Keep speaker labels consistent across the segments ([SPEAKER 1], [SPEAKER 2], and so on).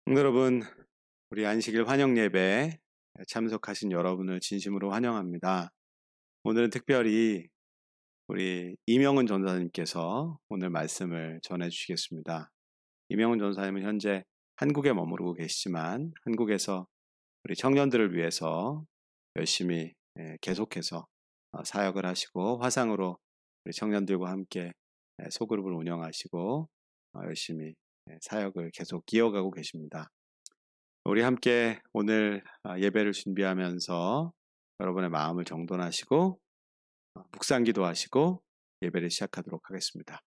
[SPEAKER 1] 여러분, 우리 안식일 환영 예배 참석하신 여러분을 진심으로 환영합니다. 오늘은 특별히 우리 이명은 전사님께서 오늘 말씀을 전해 주시겠습니다. 이명은 전사님은 현재 한국에 머무르고 계시지만 한국에서 우리 청년들을 위해서 열심히 계속해서 사역을 하시고 화상으로 우리 청년들과 함께 소그룹을 운영하시고 열심히 사역을 계속 이어가고 계십니다. 우리 함께 오늘 예배를 준비하면서 여러분의 마음을 정돈하시고 묵상 기도하시고 예배를 시작하도록 하겠습니다.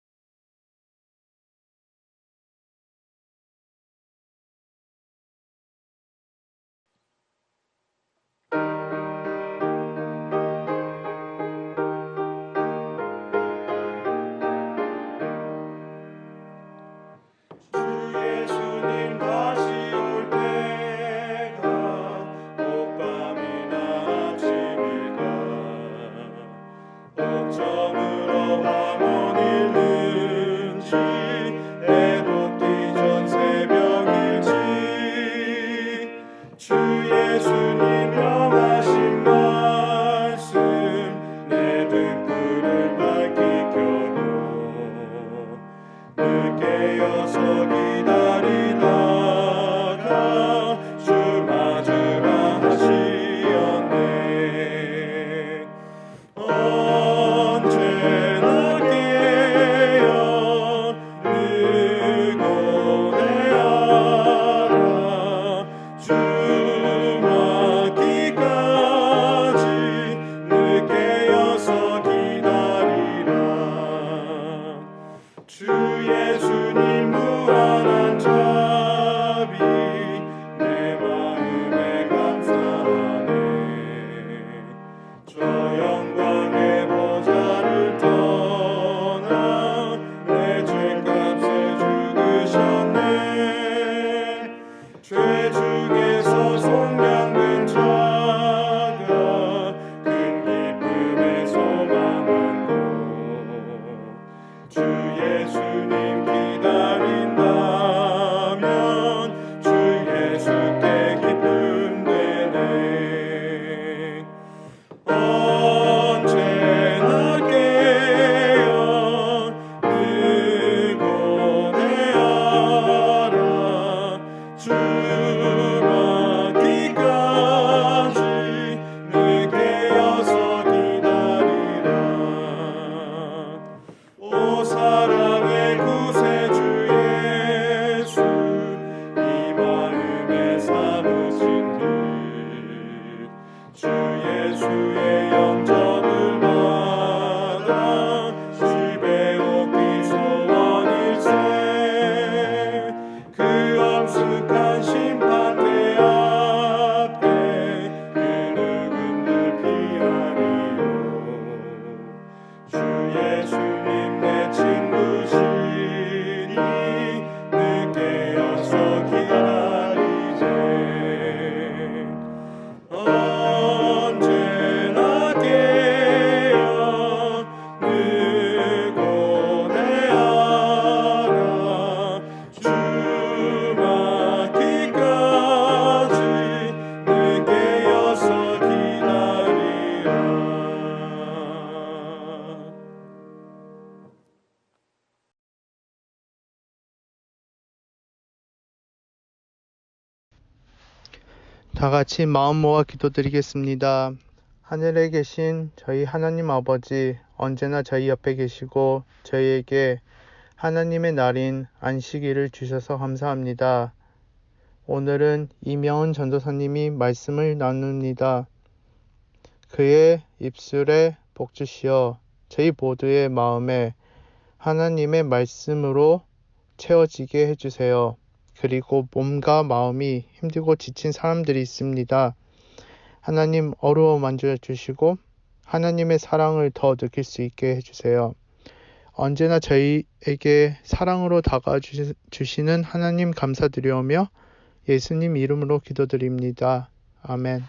[SPEAKER 2] 다 같이 마음 모아 기도드리겠습니다. 하늘에 계신 저희 하나님 아버지, 언제나 저희 옆에 계시고 저희에게 하나님의 날인 안식일을 주셔서 감사합니다. 오늘은 이명은 전도사님이 말씀을 나눕니다. 그의 입술에 복 주시어 저희 모두의 마음에 하나님의 말씀으로 채워지게 해주세요. 그리고 몸과 마음이 힘들고 지친 사람들이 있습니다. 하나님 어루어 만져주시고 하나님의 사랑을 더 느낄 수 있게 해주세요. 언제나 저희에게 사랑으로 다가주시는 하나님 감사드리오며 예수님 이름으로 기도드립니다. 아멘.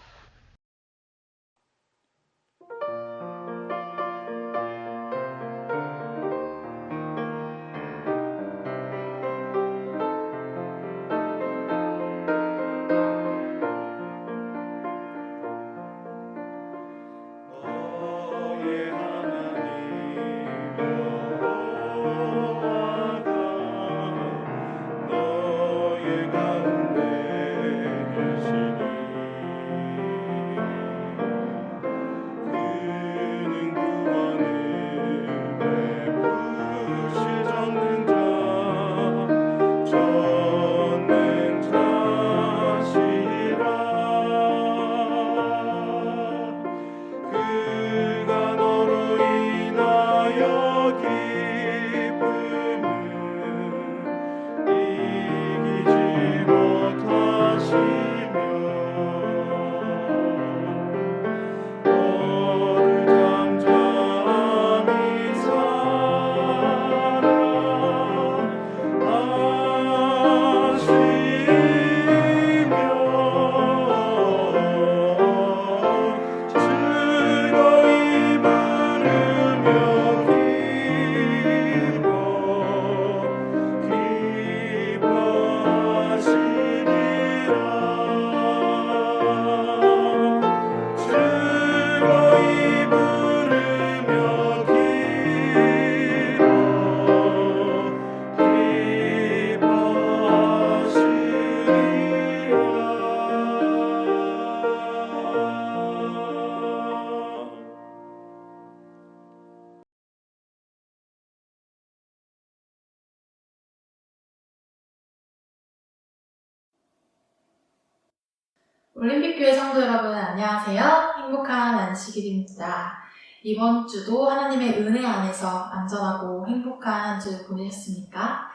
[SPEAKER 3] 올림픽교회 성도 여러분 안녕하세요. 행복한 안식일입니다. 이번 주도 하나님의 은혜 안에서 안전하고 행복한 한 주 보내셨습니까?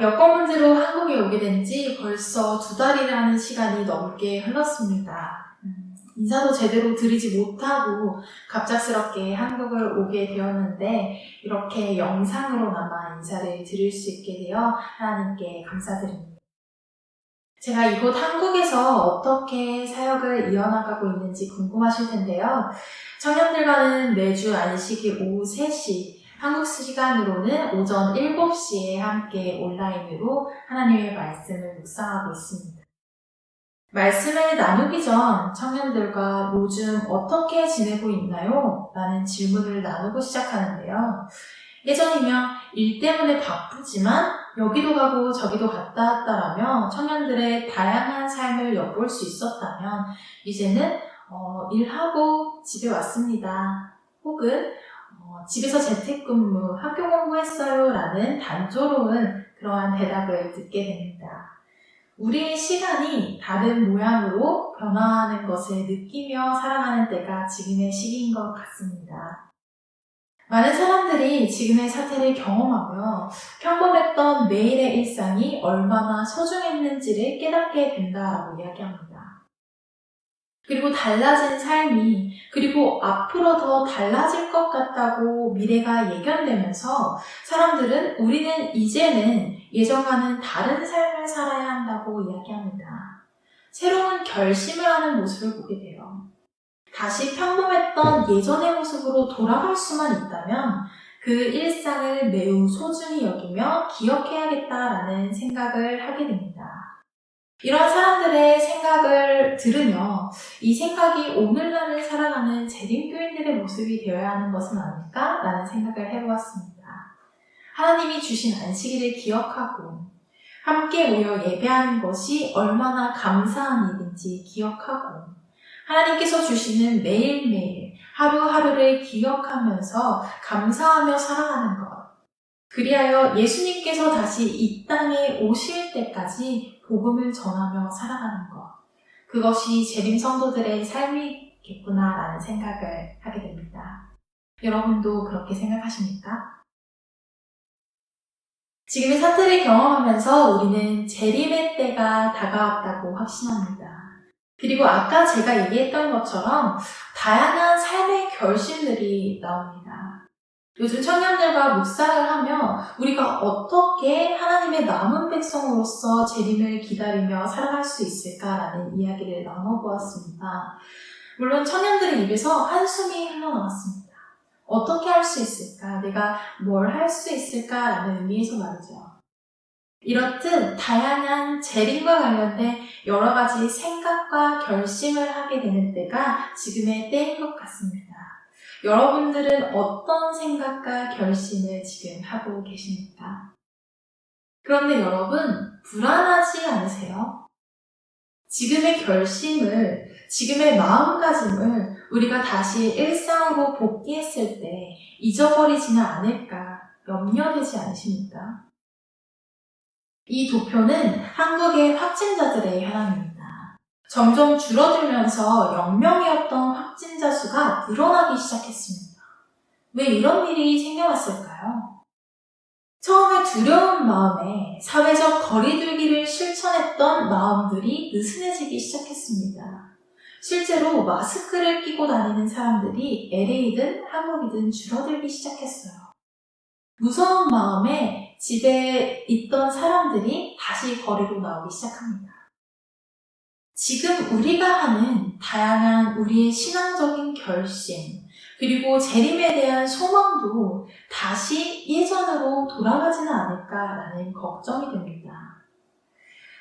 [SPEAKER 3] 여권 문제로 한국에 오게 된 지 벌써 2달이라는 시간이 넘게 흘렀습니다. 인사도 제대로 드리지 못하고 갑작스럽게 한국을 오게 되었는데 이렇게 영상으로나마 인사를 드릴 수 있게 되어 하나님께 감사드립니다. 제가 이곳 한국에서 어떻게 사역을 이어나가고 있는지 궁금하실 텐데요. 청년들과는 매주 안식일 오후 3시, 한국 시간으로는 오전 7시에 함께 온라인으로 하나님의 말씀을 묵상하고 있습니다. 말씀을 나누기 전 청년들과 요즘 어떻게 지내고 있나요? 라는 질문을 나누고 시작하는데요. 예전이면 일 때문에 바쁘지만 여기도 가고 저기도 갔다 왔다라며 청년들의 다양한 삶을 엿볼 수 있었다면 이제는 일하고 집에 왔습니다. 혹은 집에서 재택근무, 학교 공부했어요 라는 단조로운 그러한 대답을 듣게 됩니다. 우리의 시간이 다른 모양으로 변화하는 것을 느끼며 살아가는 때가 지금의 시기인 것 같습니다. 많은 사람들이 지금의 사태를 경험하며 평범했던 매일의 일상이 얼마나 소중했는지를 깨닫게 된다라고 이야기합니다. 그리고 달라진 삶이, 그리고 앞으로 더 달라질 것 같다고 미래가 예견되면서 사람들은 우리는 이제는 예전과는 다른 삶을 살아야 한다고 이야기합니다. 새로운 결심을 하는 모습을 보게 돼요. 다시 평범했던 예전의 모습으로 돌아갈 수만 있다면 그 일상을 매우 소중히 여기며 기억해야겠다라는 생각을 하게 됩니다. 이런 사람들의 생각을 들으며 이 생각이 오늘날을 살아가는 재림교인들의 모습이 되어야 하는 것은 아닐까라는 생각을 해보았습니다. 하나님이 주신 안식일을 기억하고 함께 모여 예배하는 것이 얼마나 감사한 일인지 기억하고 하나님께서 주시는 매일매일 하루하루를 기억하면서 감사하며 살아가는 것. 그리하여 예수님께서 다시 이 땅에 오실 때까지 복음을 전하며 살아가는 것. 그것이 재림 성도들의 삶이겠구나라는 생각을 하게 됩니다. 여러분도 그렇게 생각하십니까? 지금의 사태를 경험하면서 우리는 재림의 때가 다가왔다고 확신합니다. 그리고 아까 제가 얘기했던 것처럼 다양한 삶의 결심들이 나옵니다. 요즘 청년들과 묵상을 하며 우리가 어떻게 하나님의 남은 백성으로서 재림을 기다리며 살아갈 수 있을까라는 이야기를 나눠보았습니다. 물론 청년들의 입에서 한숨이 흘러나왔습니다. 어떻게 할 수 있을까? 내가 뭘 할 수 있을까라는 의미에서 말이죠. 이렇듯 다양한 재림과 관련된 여러 가지 생각과 결심을 하게 되는 때가 지금의 때인 것 같습니다. 여러분들은 어떤 생각과 결심을 지금 하고 계십니까? 그런데 여러분, 불안하지 않으세요? 지금의 결심을, 지금의 마음가짐을 우리가 다시 일상으로 복귀했을 때 잊어버리지는 않을까 염려되지 않으십니까? 이 도표는 한국의 확진자들의 현황입니다. 점점 줄어들면서 0명이었던 확진자 수가 늘어나기 시작했습니다. 왜 이런 일이 생겨났을까요? 처음에 두려운 마음에 사회적 거리두기를 실천했던 마음들이 느슨해지기 시작했습니다. 실제로 마스크를 끼고 다니는 사람들이 LA든 한국이든 줄어들기 시작했어요. 무서운 마음에 집에 있던 사람들이 다시 거리로 나오기 시작합니다. 지금 우리가 하는 다양한 우리의 신앙적인 결심, 그리고 재림에 대한 소망도 다시 예전으로 돌아가지는 않을까라는 걱정이 됩니다.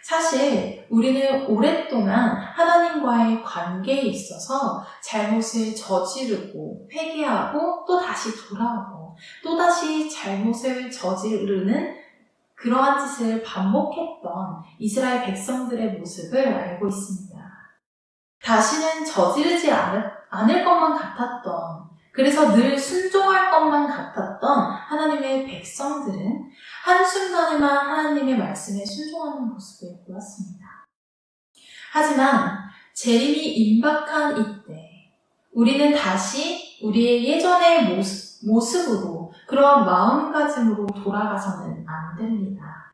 [SPEAKER 3] 사실 우리는 오랫동안 하나님과의 관계에 있어서 잘못을 저지르고 회개하고 또 다시 돌아오고 또다시 잘못을 저지르는 그러한 짓을 반복했던 이스라엘 백성들의 모습을 알고 있습니다. 다시는 저지르지 않을 것만 같았던, 그래서 늘 순종할 것만 같았던 하나님의 백성들은 한순간에만 하나님의 말씀에 순종하는 모습을 보였습니다. 하지만 재림이 임박한 이때 우리는 다시 우리의 예전의 모습으로 그런 마음가짐으로 돌아가서는 안 됩니다.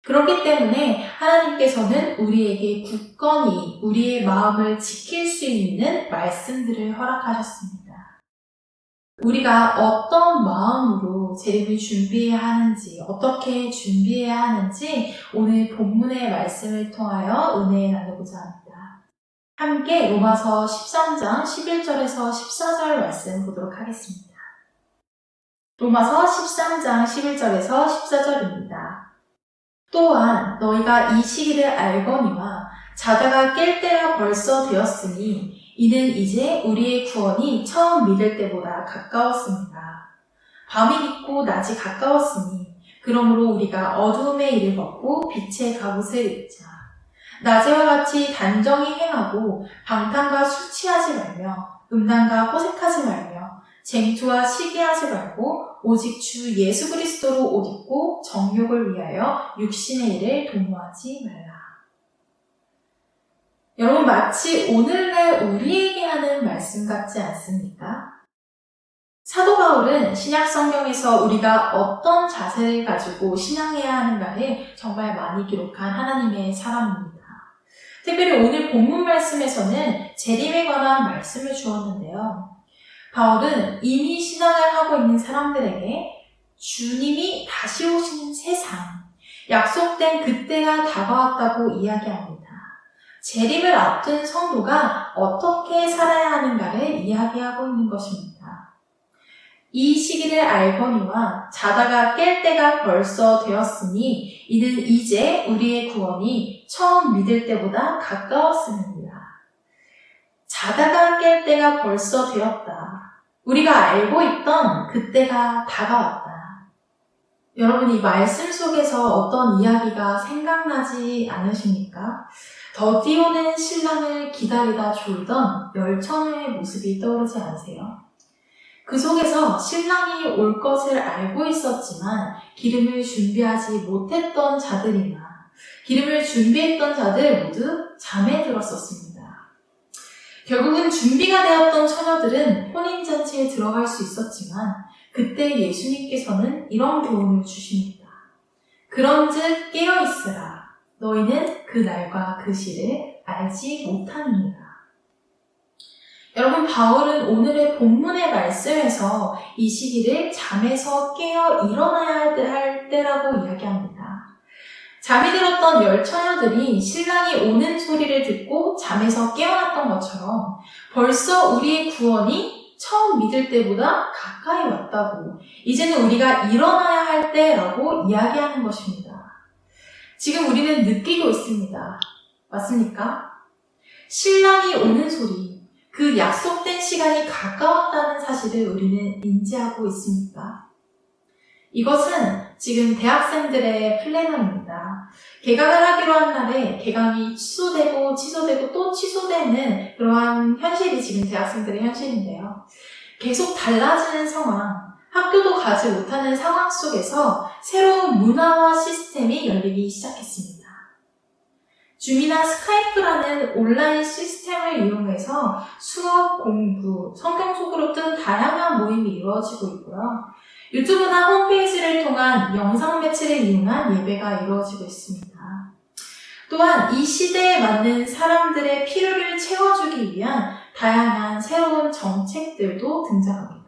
[SPEAKER 3] 그렇기 때문에 하나님께서는 우리에게 굳건히 우리의 마음을 지킬 수 있는 말씀들을 허락하셨습니다. 우리가 어떤 마음으로 재림을 준비해야 하는지, 어떻게 준비해야 하는지 오늘 본문의 말씀을 통하여 은혜 나누고자 합니다. 함께 로마서 13장 11절에서 14절 말씀 보도록 하겠습니다. 로마서 13장 11절에서 14절입니다. 또한 너희가 이 시기를 알거니와 자다가 깰 때가 벌써 되었으니 이는 이제 우리의 구원이 처음 믿을 때보다 가까웠습니다. 밤이 깊고 낮이 가까웠으니 그러므로 우리가 어두움의 일을 벗고 빛의 갑옷을 입자. 낮에와 같이 단정히 행하고 방탕과 술 취하지 말며 음란과 호색하지 말며 쟁투와 시기하지 말고 오직 주 예수 그리스도로 옷 입고 정욕을 위하여 육신의 일을 도모하지 말라. 여러분, 마치 오늘날 우리에게 하는 말씀 같지 않습니까? 사도 바울은 신약 성경에서 우리가 어떤 자세를 가지고 신앙해야 하는가를 정말 많이 기록한 하나님의 사람입니다. 특별히 오늘 본문 말씀에서는 재림에 관한 말씀을 주었는데요. 바울은 이미 신앙을 하고 있는 사람들에게 주님이 다시 오시는 세상, 약속된 그때가 다가왔다고 이야기합니다. 재림을 앞둔 성도가 어떻게 살아야 하는가를 이야기하고 있는 것입니다. 이 시기를 알거니와 자다가 깰 때가 벌써 되었으니 이는 이제 우리의 구원이 처음 믿을 때보다 가까웠습니다. 자다가 깰 때가 벌써 되었다. 우리가 알고 있던 그때가 다가왔다. 여러분, 이 말씀 속에서 어떤 이야기가 생각나지 않으십니까? 더디 오는 신랑을 기다리다 졸던 열처녀의 모습이 떠오르지 않으세요? 그 속에서 신랑이 올 것을 알고 있었지만 기름을 준비하지 못했던 자들이나 기름을 준비했던 자들 모두 잠에 들었었습니다. 결국은 준비가 되었던 처녀들은 혼인잔치에 들어갈 수 있었지만 그때 예수님께서는 이런 교훈을 주십니다. 그런즉 깨어있으라. 너희는 그 날과 그 시를 알지 못하느니라. 여러분, 바울은 오늘의 본문의 말씀에서 이 시기를 잠에서 깨어 일어나야 할 때라고 이야기합니다. 잠이 들었던 열 처녀들이 신랑이 오는 소리를 듣고 잠에서 깨어났던 것처럼 벌써 우리의 구원이 처음 믿을 때보다 가까이 왔다고, 이제는 우리가 일어나야 할 때라고 이야기하는 것입니다. 지금 우리는 느끼고 있습니다. 맞습니까? 신랑이 오는 소리, 그 약속된 시간이 가까웠다는 사실을 우리는 인지하고 있습니까? 이것은 지금 대학생들의 플래너입니다. 개강을 하기로 한 날에 개강이 취소되고 또 취소되는 그러한 현실이 지금 대학생들의 현실인데요. 계속 달라지는 상황, 학교도 가지 못하는 상황 속에서 새로운 문화와 시스템이 열리기 시작했습니다. 줌이나 스카이프라는 온라인 시스템을 이용해서 수업, 공부, 성경 속으로 뜬 다양한 모임이 이루어지고 있고요. 유튜브나 홈페이지를 통한 영상 매체를 이용한 예배가 이루어지고 있습니다. 또한 이 시대에 맞는 사람들의 필요를 채워주기 위한 다양한 새로운 정책들도 등장합니다.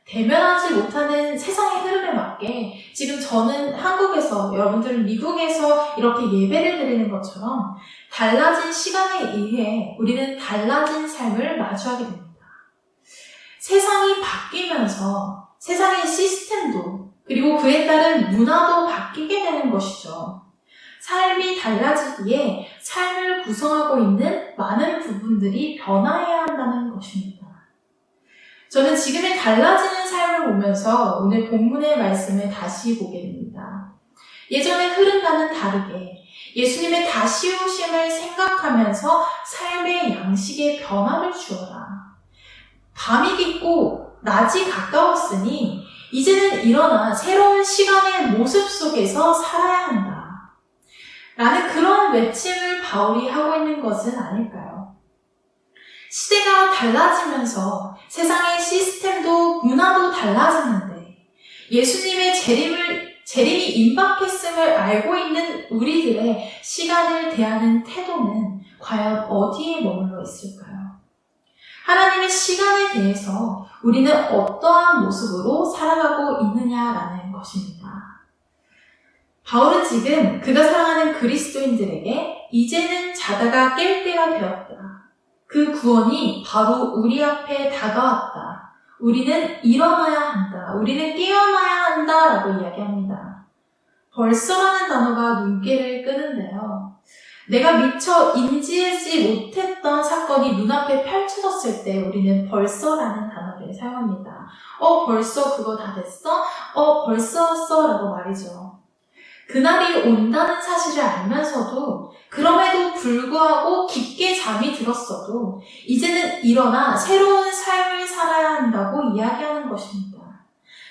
[SPEAKER 3] 대면하지 못하는 세상의 흐름에 맞게 지금 저는 한국에서, 여러분들은 미국에서 이렇게 예배를 드리는 것처럼 달라진 시간에 의해 우리는 달라진 삶을 마주하게 됩니다. 세상이 바뀌면서 세상의 시스템도 그리고 그에 따른 문화도 바뀌게 되는 것이죠. 삶이 달라지기에 삶을 구성하고 있는 많은 부분들이 변화해야 한다는 것입니다. 저는 지금의 달라지는 삶을 보면서 오늘 본문의 말씀을 다시 보게 됩니다. 예전의 흐름과는 다르게 예수님의 다시 오심을 생각하면서 삶의 양식에 변화를 주어라. 밤이 깊고 낮이 가까웠으니 이제는 일어나 새로운 시간의 모습 속에서 살아야 한다. 라는 그런 외침을 바울이 하고 있는 것은 아닐까요? 시대가 달라지면서 세상의 시스템도 문화도 달라지는데 예수님의 재림이 임박했음을 알고 있는 우리들의 시간을 대하는 태도는 과연 어디에 머물러 있을까요? 하나님의 시간에 대해서 우리는 어떠한 모습으로 살아가고 있느냐라는 것입니다. 바울은 지금 그가 사랑하는 그리스도인들에게 이제는 자다가 깰 때가 되었다. 그 구원이 바로 우리 앞에 다가왔다. 우리는 일어나야 한다. 우리는 깨어나야 한다. 라고 이야기합니다. 벌써라는 단어가 눈길을 끄는데요. 내가 미처 인지하지 못했던 사건이 눈앞에 펼쳐졌을 때 우리는 벌써라는 단어를 사용합니다. 벌써 그거 다 됐어? 벌써 라고 말이죠. 그날이 온다는 사실을 알면서도 그럼에도 불구하고 깊게 잠이 들었어도 이제는 일어나 새로운 삶을 살아야 한다고 이야기하는 것입니다.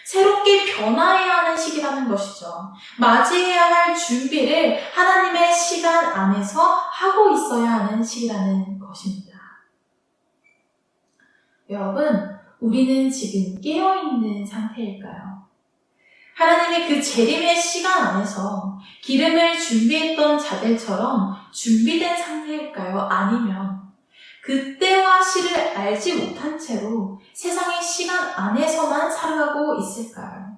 [SPEAKER 3] 새롭게 변화해야 하는 시기라는 것이죠. 맞이해야 할 준비를 하나님의 시간 안에서 하고 있어야 하는 시기라는 것입니다. 여러분, 우리는 지금 깨어있는 상태일까요? 하나님의 그 재림의 시간 안에서 기름을 준비했던 자들처럼 준비된 상태일까요? 아니면 그때와 시를 알지 못한 채로 세상의 시간 안에서만 살아가고 있을까요?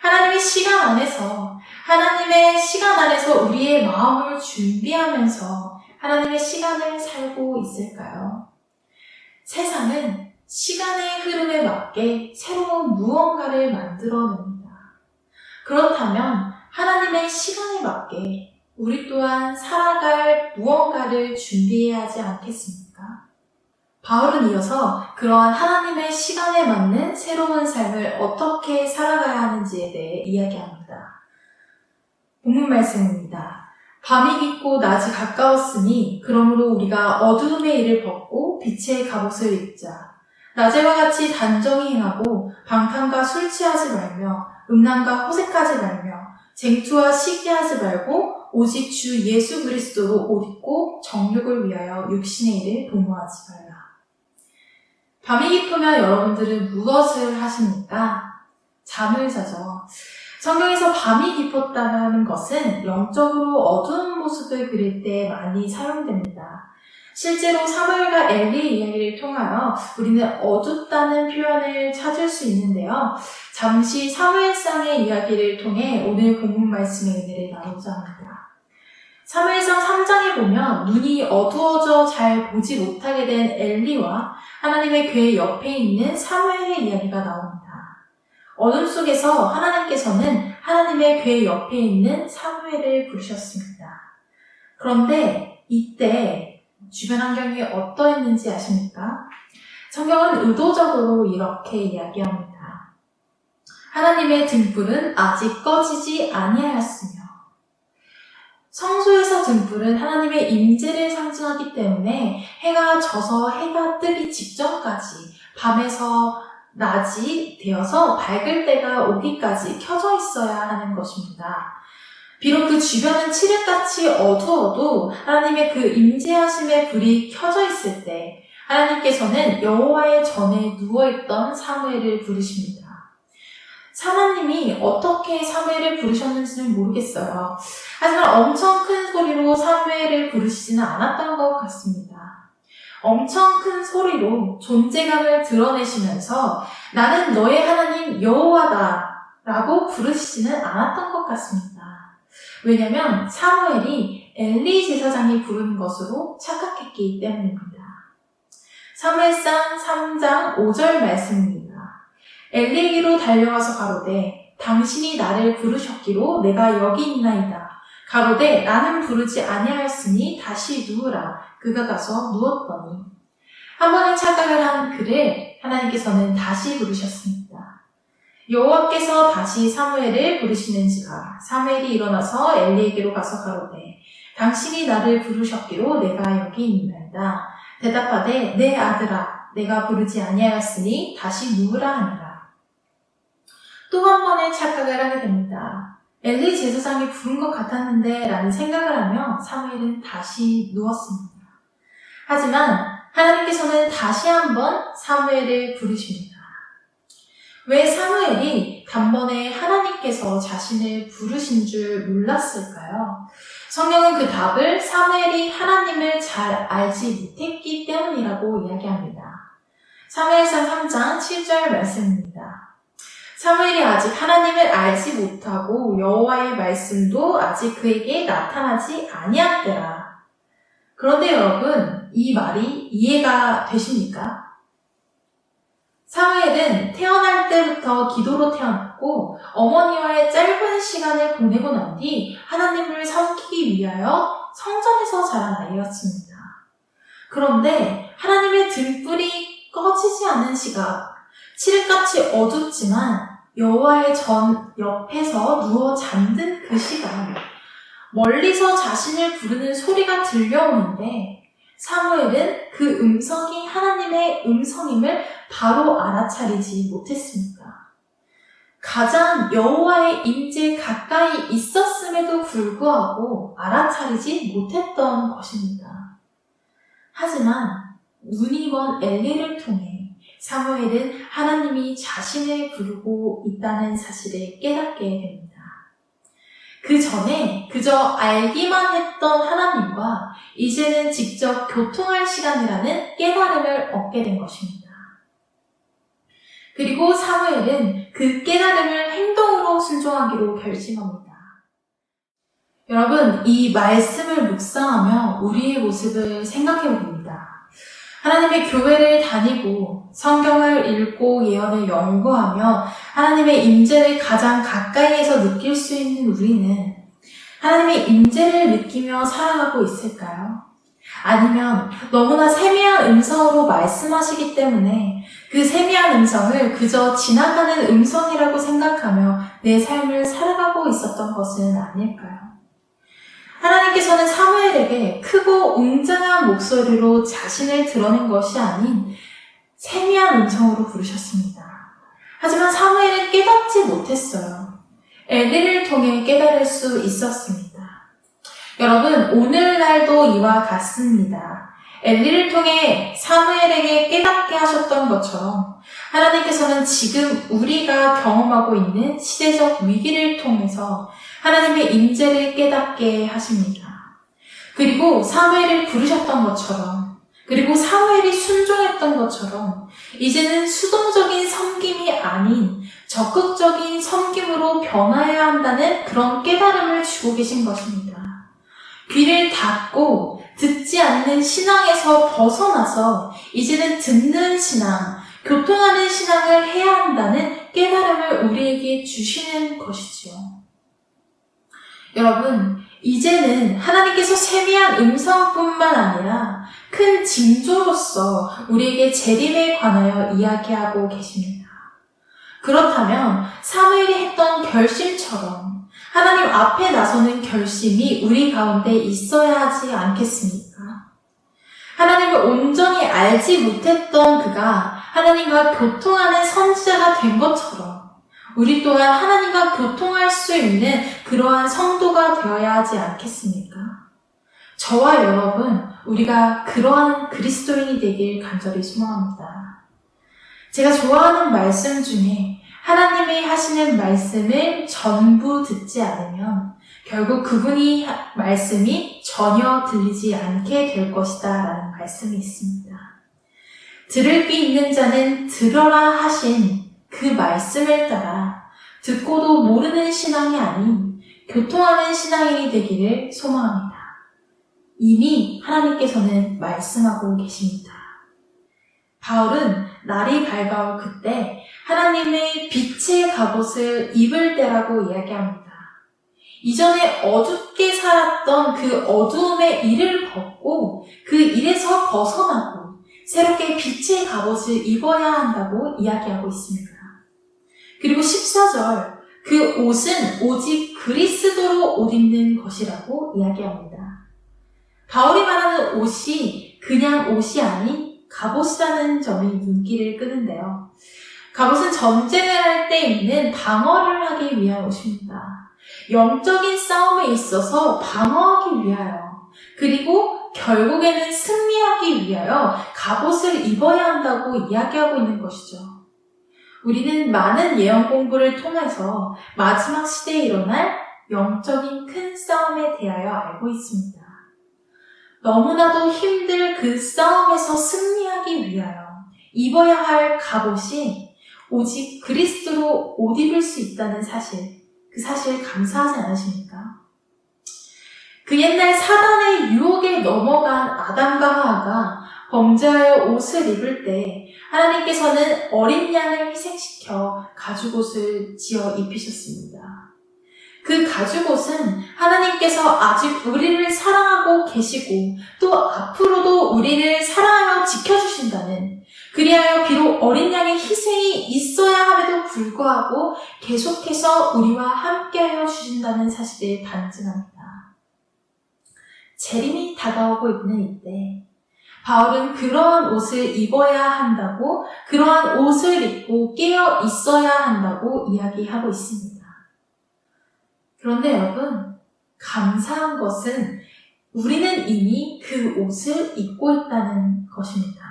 [SPEAKER 3] 하나님의 시간 안에서, 하나님의 시간 안에서 우리의 마음을 준비하면서 하나님의 시간을 살고 있을까요? 세상은 시간의 흐름에 맞게 새로운 무언가를 만들어냅니다. 그렇다면 하나님의 시간에 맞게 우리 또한 살아갈 무언가를 준비해야 하지 않겠습니까? 바울은 이어서 그러한 하나님의 시간에 맞는 새로운 삶을 어떻게 살아가야 하는지에 대해 이야기합니다. 본문 말씀입니다. 밤이 깊고 낮이 가까웠으니 그러므로 우리가 어두움의 일을 벗고 빛의 갑옷을 입자. 낮에와 같이 단정히 행하고 방탕과 술 취하지 말며 음란과 호색하지 말며 쟁투와 시기하지 말고 오직 주 예수 그리스도로 옷 입고 정욕을 위하여 육신의 일을 도모하지 말라. 밤이 깊으면 여러분들은 무엇을 하십니까? 잠을 자죠. 성경에서 밤이 깊었다는 것은 영적으로 어두운 모습을 그릴 때 많이 사용됩니다. 실제로 사무엘과 엘리의 이야기를 통하여 우리는 어둡다는 표현을 찾을 수 있는데요. 잠시 사무엘상의 이야기를 통해 오늘 본문 말씀의 은혜를 나누고자 합니다. 사무엘상 3장에 보면 눈이 어두워져 잘 보지 못하게 된 엘리와 하나님의 궤 옆에 있는 사무엘의 이야기가 나옵니다. 어둠 속에서 하나님께서는 하나님의 궤 옆에 있는 사무엘을 부르셨습니다. 그런데 이때 주변 환경이 어떠했는지 아십니까? 성경은 의도적으로 이렇게 이야기합니다. 하나님의 등불은 아직 꺼지지 아니하였으며 성소에서 등불은 하나님의 임재를 상징하기 때문에 해가 져서 해가 뜨기 직전까지 밤에서 낮이 되어서 밝을 때가 오기까지 켜져 있어야 하는 것입니다. 비록 그 주변은 칠흑같이 어두워도 하나님의 그 임재하심의 불이 켜져 있을 때 하나님께서는 여호와의 전에 누워있던 사무엘을 부르십니다. 하나님이 어떻게 사무엘을 부르셨는지는 모르겠어요. 하지만 엄청 큰 소리로 사무엘을 부르시지는 않았던 것 같습니다. 엄청 큰 소리로 존재감을 드러내시면서 나는 너의 하나님 여호와다 라고 부르시지는 않았던 것 같습니다. 왜냐하면 사무엘이 엘리 제사장이 부르는 것으로 착각했기 때문입니다. 사무엘상 3장 5절 말씀입니다. 엘리에게로 달려가서 가로되 당신이 나를 부르셨기로 내가 여기 있나이다. 가로되 나는 부르지 아니하였으니 다시 누우라. 그가 가서 누웠더니 한 번의 착각을 한 그를 하나님께서는 다시 부르셨습니다. 여호와께서 다시 사무엘을 부르시는지라. 사무엘이 일어나서 엘리에게로 가서 가로되 당신이 나를 부르셨기로 내가 여기 있나이다. 대답하되 내 아들아 내가 부르지 아니하였으니 다시 누우라 하니라. 또 한 번의 착각을 하게 됩니다. 엘리 제사장이 부른 것 같았는데 라는 생각을 하며 사무엘은 다시 누웠습니다. 하지만 하나님께서는 다시 한번 사무엘을 부르십니다. 왜 사무엘이 단번에 하나님께서 자신을 부르신 줄 몰랐을까요? 성경은 그 답을 사무엘이 하나님을 잘 알지 못했기 때문이라고 이야기합니다. 사무엘상 3장 7절 말씀입니다. 사무엘이 아직 하나님을 알지 못하고 여호와의 말씀도 아직 그에게 나타나지 아니었더라. 그런데 여러분, 이 말이 이해가 되십니까? 사무엘은 태어날 때부터 기도로 태어났고 어머니와의 짧은 시간을 보내고 난 뒤 하나님을 섬기기 위하여 성전에서 자란 아이였습니다. 그런데 하나님의 등불이 꺼지지 않는 시각, 칠흑같이 어둡지만 여호와의 전 옆에서 누워 잠든 그 시간, 멀리서 자신을 부르는 소리가 들려오는데 사무엘은 그 음성이 하나님의 음성임을 바로 알아차리지 못했습니다. 가장 여호와의 임재 가까이 있었음에도 불구하고 알아차리지 못했던 것입니다. 하지만 눈이 먼 엘리를 통해 사무엘은 하나님이 자신을 부르고 있다는 사실을 깨닫게 됩니다. 그 전에 그저 알기만 했던 하나님과 이제는 직접 교통할 시간이라는 깨달음을 얻게 된 것입니다. 그리고 사무엘은 그 깨달음을 행동으로 순종하기로 결심합니다. 여러분, 이 말씀을 묵상하며 우리의 모습을 생각해 봅니다. 하나님의 교회를 다니고 성경을 읽고 예언을 연구하며 하나님의 임재를 가장 가까이에서 느낄 수 있는 우리는 하나님의 임재를 느끼며 살아가고 있을까요? 아니면 너무나 세미한 음성으로 말씀하시기 때문에 그 세미한 음성을 그저 지나가는 음성이라고 생각하며 내 삶을 살아가고 있었던 것은 아닐까요? 하나님께서는 사무엘에게 크고 웅장한 목소리로 자신을 드러낸 것이 아닌 세미한 음성으로 부르셨습니다. 하지만 사무엘은 깨닫지 못했어요. 엘리를 통해 깨달을 수 있었습니다. 여러분, 오늘날도 이와 같습니다. 엘리를 통해 사무엘에게 깨닫게 하셨던 것처럼 하나님께서는 지금 우리가 경험하고 있는 시대적 위기를 통해서 하나님의 임재를 깨닫게 하십니다. 그리고 사무엘을 부르셨던 것처럼, 그리고 사무엘이 순종했던 것처럼 이제는 수동적인 섬김이 아닌 적극적인 섬김으로 변화해야 한다는 그런 깨달음을 주고 계신 것입니다. 귀를 닫고 듣지 않는 신앙에서 벗어나서 이제는 듣는 신앙, 교통하는 신앙을 해야 한다는 깨달음을 우리에게 주시는 것이지요. 여러분, 이제는 하나님께서 세미한 음성뿐만 아니라 큰 징조로서 우리에게 재림에 관하여 이야기하고 계십니다. 그렇다면 사무엘이 했던 결심처럼 하나님 앞에 나서는 결심이 우리 가운데 있어야 하지 않겠습니까? 하나님을 온전히 알지 못했던 그가 하나님과 교통하는 선지자가 된 것처럼 우리 또한 하나님과 교통할 수 있는 그러한 성도가 되어야 하지 않겠습니까? 저와 여러분, 우리가 그러한 그리스도인이 되길 간절히 소망합니다. 제가 좋아하는 말씀 중에 하나님이 하시는 말씀을 전부 듣지 않으면 결국 그분이 말씀이 전혀 들리지 않게 될 것이다 라는 말씀이 있습니다. 들을 귀 있는 자는 들어라 하신 그 말씀을 따라 듣고도 모르는 신앙이 아닌 교통하는 신앙인이 되기를 소망합니다. 이미 하나님께서는 말씀하고 계십니다. 바울은 날이 밝아올 그때 하나님의 빛의 갑옷을 입을 때라고 이야기합니다. 이전에 어둡게 살았던 그 어두움의 일을 벗고 그 일에서 벗어나고 새롭게 빛의 갑옷을 입어야 한다고 이야기하고 있습니다. 그리고 14절, 그 옷은 오직 그리스도로 옷 입는 것이라고 이야기합니다. 바울이 말하는 옷이 그냥 옷이 아닌 갑옷이라는 점이 눈길을 끄는데요. 갑옷은 전쟁을 할 때 입는 방어를 하기 위한 옷입니다. 영적인 싸움에 있어서 방어하기 위하여, 그리고 결국에는 승리하기 위하여 갑옷을 입어야 한다고 이야기하고 있는 것이죠. 우리는 많은 예언 공부를 통해서 마지막 시대에 일어날 영적인 큰 싸움에 대하여 알고 있습니다. 너무나도 힘들 그 싸움에서 승리하기 위하여 입어야 할 갑옷이 오직 그리스도로 옷 입을 수 있다는 사실, 그 사실 감사하지 않으십니까? 그 옛날 사단의 유혹에 넘어간 아담과 하와가 범죄하여 옷을 입을 때 하나님께서는 어린 양을 희생시켜 가죽옷을 지어 입히셨습니다. 그 가죽옷은 하나님께서 아직 우리를 사랑하고 계시고 또 앞으로도 우리를 사랑하며 지켜주신다는, 그리하여 비록 어린 양의 희생이 있어야 함에도 불구하고 계속해서 우리와 함께하여 주신다는 사실을 반증합니다. 재림이 다가오고 있는 이때 바울은 그러한 옷을 입어야 한다고, 그러한 옷을 입고 깨어 있어야 한다고 이야기하고 있습니다. 그런데 여러분, 감사한 것은 우리는 이미 그 옷을 입고 있다는 것입니다.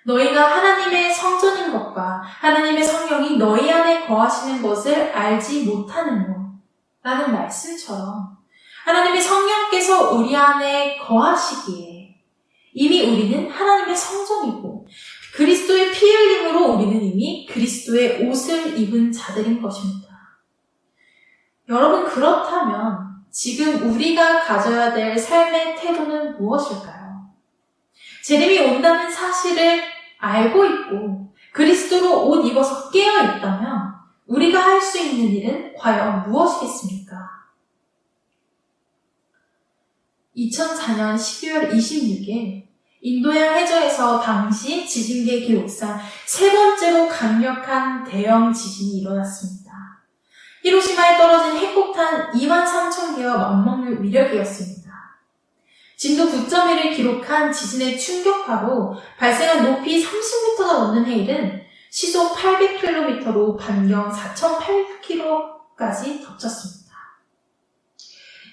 [SPEAKER 3] 너희가 하나님의 성전인 것과 하나님의 성령이 너희 안에 거하시는 것을 알지 못하느뇨? 라는 말씀처럼 하나님의 성령께서 우리 안에 거하시기에 이미 우리는 하나님의 성전이고 그리스도의 피 흘림으로 우리는 이미 그리스도의 옷을 입은 자들인 것입니다. 여러분, 그렇다면 지금 우리가 가져야 될 삶의 태도는 무엇일까요? 재림이 온다는 사실을 알고 있고 그리스도로 옷 입어서 깨어 있다면 우리가 할 수 있는 일은 과연 무엇이겠습니까? 2004년 12월 26일 인도양 해저에서 당시 지진계 기록상 세 번째로 강력한 대형 지진이 일어났습니다. 히로시마에 떨어진 핵폭탄 23,000개와 맞먹는 위력이었습니다. 진도 9.1을 기록한 지진의 충격파로 발생한 높이 30m가 넘는 해일은 시속 800km로 반경 4,800km까지 덮쳤습니다.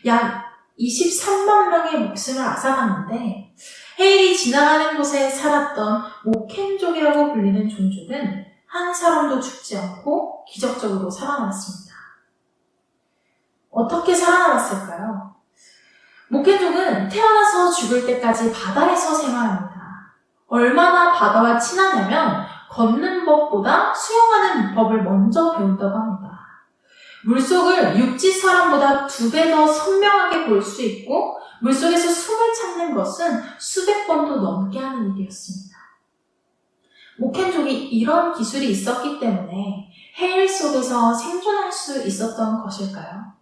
[SPEAKER 3] 약 23만 명의 목숨을 앗아갔는데 해일이 지나가는 곳에 살았던 모켄족이라고 불리는 종족은 한 사람도 죽지 않고 기적적으로 살아남았습니다. 어떻게 살아남았을까요? 모켄족은 태어나서 죽을 때까지 바다에서 생활합니다. 얼마나 바다와 친하냐면 걷는 법보다 수영하는 법을 먼저 배운다고 합니다. 물속을 육지 사람보다 2배 더 선명하게 볼 수 있고 물속에서 숨을 찾는 것은 수백 번도 넘게 하는 일이었습니다. 모켄족이 이런 기술이 있었기 때문에 해일 속에서 생존할 수 있었던 것일까요?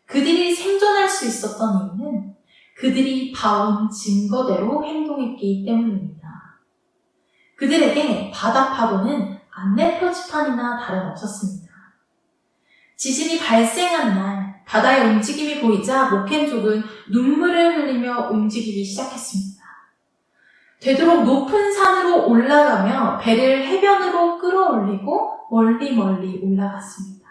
[SPEAKER 3] 그들이 생존할 수 있었던 이유는 그들이 봐온 증거대로 행동했기 때문입니다. 그들에게 바다 파도는 안내 표지판이나 다름없었습니다. 지진이 발생한 날 바다의 움직임이 보이자 모켄족은 눈물을 흘리며 움직이기 시작했습니다. 되도록 높은 산으로 올라가며 배를 해변으로 끌어올리고 멀리 올라갔습니다.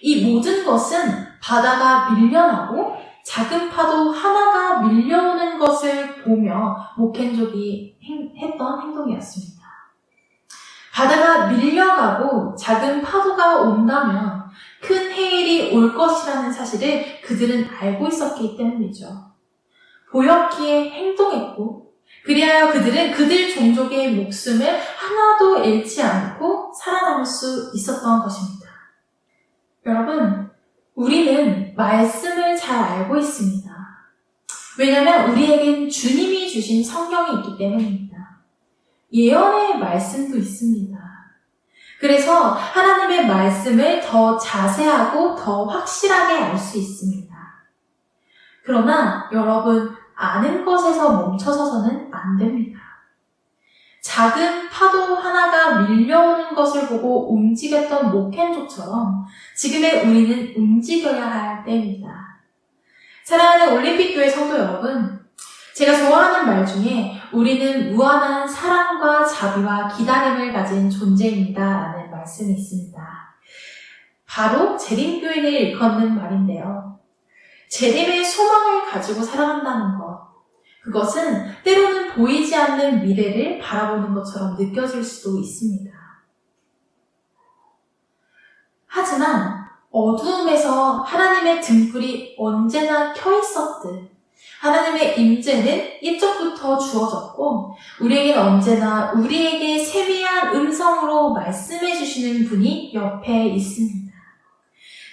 [SPEAKER 3] 이 모든 것은 바다가 밀려나고 작은 파도 하나가 밀려오는 것을 보며 모켄족이 했던 행동이었습니다. 바다가 밀려가고 작은 파도가 온다면 큰 해일이 올 것이라는 사실을 그들은 알고 있었기 때문이죠. 보였기에 행동했고 그리하여 그들은 그들 종족의 목숨을 하나도 잃지 않고 살아남을 수 있었던 것입니다. 여러분, 우리는 말씀을 잘 알고 있습니다. 왜냐하면 우리에겐 주님이 주신 성경이 있기 때문입니다. 예언의 말씀도 있습니다. 그래서 하나님의 말씀을 더 자세하고 더 확실하게 알 수 있습니다. 그러나 여러분, 아는 것에서 멈춰서는 안 됩니다. 작은 파도 하나가 밀려오는 것을 보고 움직였던 모켄족처럼 지금의 우리는 움직여야 할 때입니다. 사랑하는 올림픽교회 성도 여러분, 제가 좋아하는 말 중에 우리는 무한한 사랑과 자비와 기다림을 가진 존재입니다 라는 말씀이 있습니다. 바로 재림교회를 일컫는 말인데요. 재림의 소망을 가지고 살아간다는 것, 그것은 때로는 보이지 않는 미래를 바라보는 것처럼 느껴질 수도 있습니다. 하지만 어두움에서 하나님의 등불이 언제나 켜 있었듯 하나님의 임재는 이쪽부터 주어졌고 우리에겐 언제나 우리에게 세미한 음성으로 말씀해 주시는 분이 옆에 있습니다.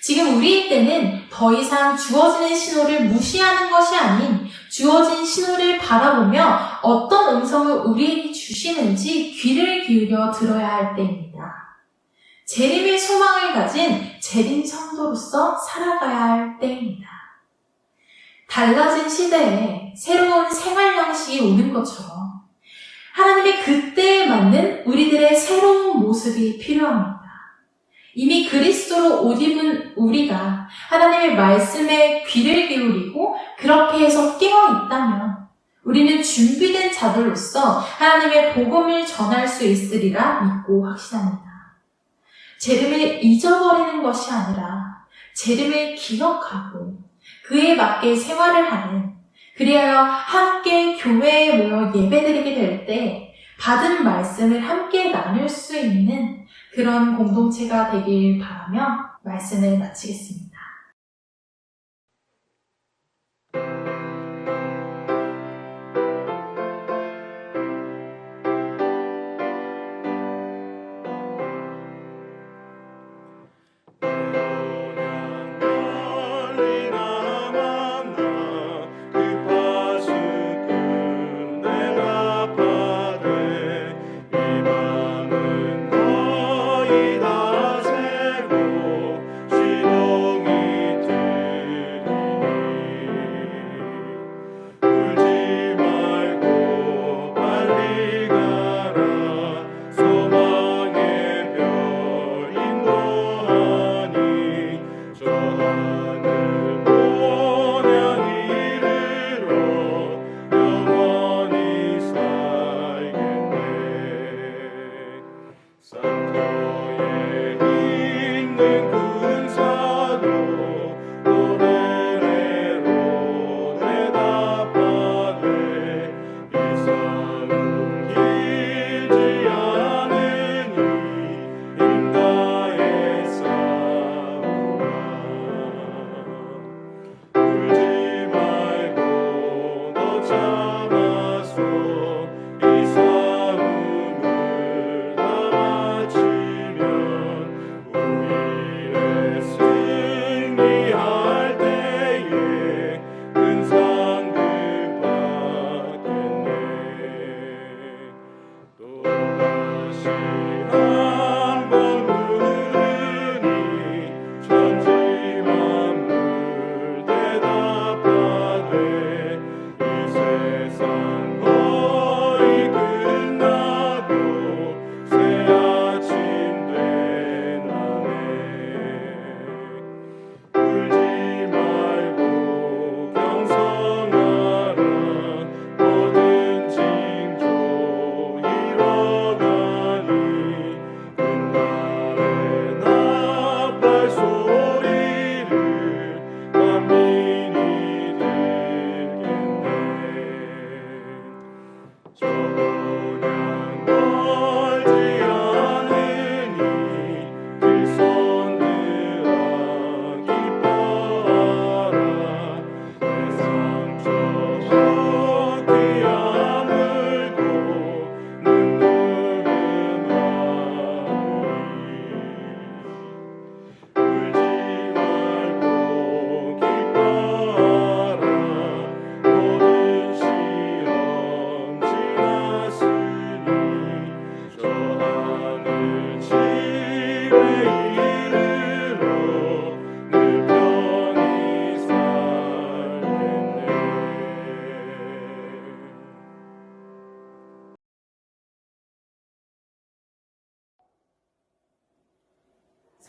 [SPEAKER 3] 지금 우리의 때는 더 이상 주어지는 신호를 무시하는 것이 아닌 주어진 신호를 바라보며 어떤 음성을 우리에게 주시는지 귀를 기울여 들어야 할 때입니다. 재림의 소망을 가진 재림 성도로서 살아가야 할 때입니다. 달라진 시대에 새로운 생활 양식이 오는 것처럼 하나님의 그때에 맞는 우리들의 새로운 모습이 필요합니다. 이미 그리스도로 옷 입은 우리가 하나님의 말씀에 귀를 기울이고 그렇게 해서 깨어 있다면 우리는 준비된 자들로서 하나님의 복음을 전할 수 있으리라 믿고 확신합니다. 재림을 잊어버리는 것이 아니라 재림을 기억하고 그에 맞게 생활을 하는, 그리하여 함께 교회에 모여 예배드리게 될 때 받은 말씀을 함께 나눌 수 있는 그런 공동체가 되길 바라며 말씀을 마치겠습니다.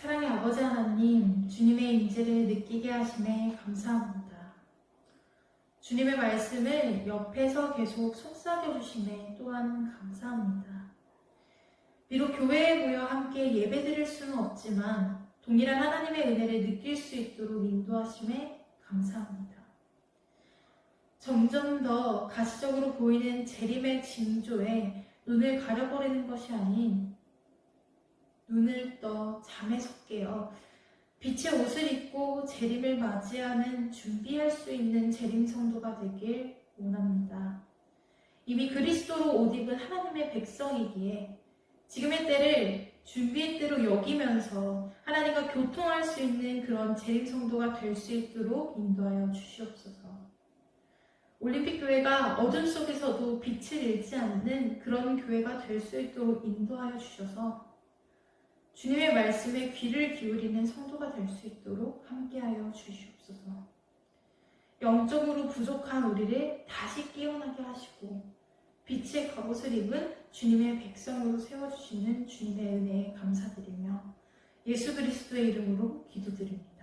[SPEAKER 3] 사랑의 아버지 하나님, 주님의 임재를 느끼게 하심에 감사합니다. 주님의 말씀을 옆에서 계속 속삭여 주심에 또한 감사합니다. 비록 교회에 모여 함께 예배드릴 수는 없지만 동일한 하나님의 은혜를 느낄 수 있도록 인도하심에 감사합니다. 점점 더 가시적으로 보이는 재림의 징조에 눈을 가려버리는 것이 아닌 눈을 떠 잠에서 깨어 빛의 옷을 입고 재림을 맞이하는 준비할 수 있는 재림 성도가 되길 원합니다. 이미 그리스도로 옷 입은 하나님의 백성이기에 지금의 때를 준비의 때로 여기면서 하나님과 교통할 수 있는 그런 재림 성도가 될 수 있도록 인도하여 주시옵소서. 올림픽 교회가 어둠 속에서도 빛을 잃지 않는 그런 교회가 될 수 있도록 인도하여 주셔서 주님의 말씀에 귀를 기울이는 성도가 될 수 있도록 함께하여 주시옵소서. 영적으로 부족한 우리를 다시 깨어나게 하시고 빛의 갑옷을 입은 주님의 백성으로 세워주시는 주님의 은혜에 감사드리며 예수 그리스도의 이름으로 기도드립니다.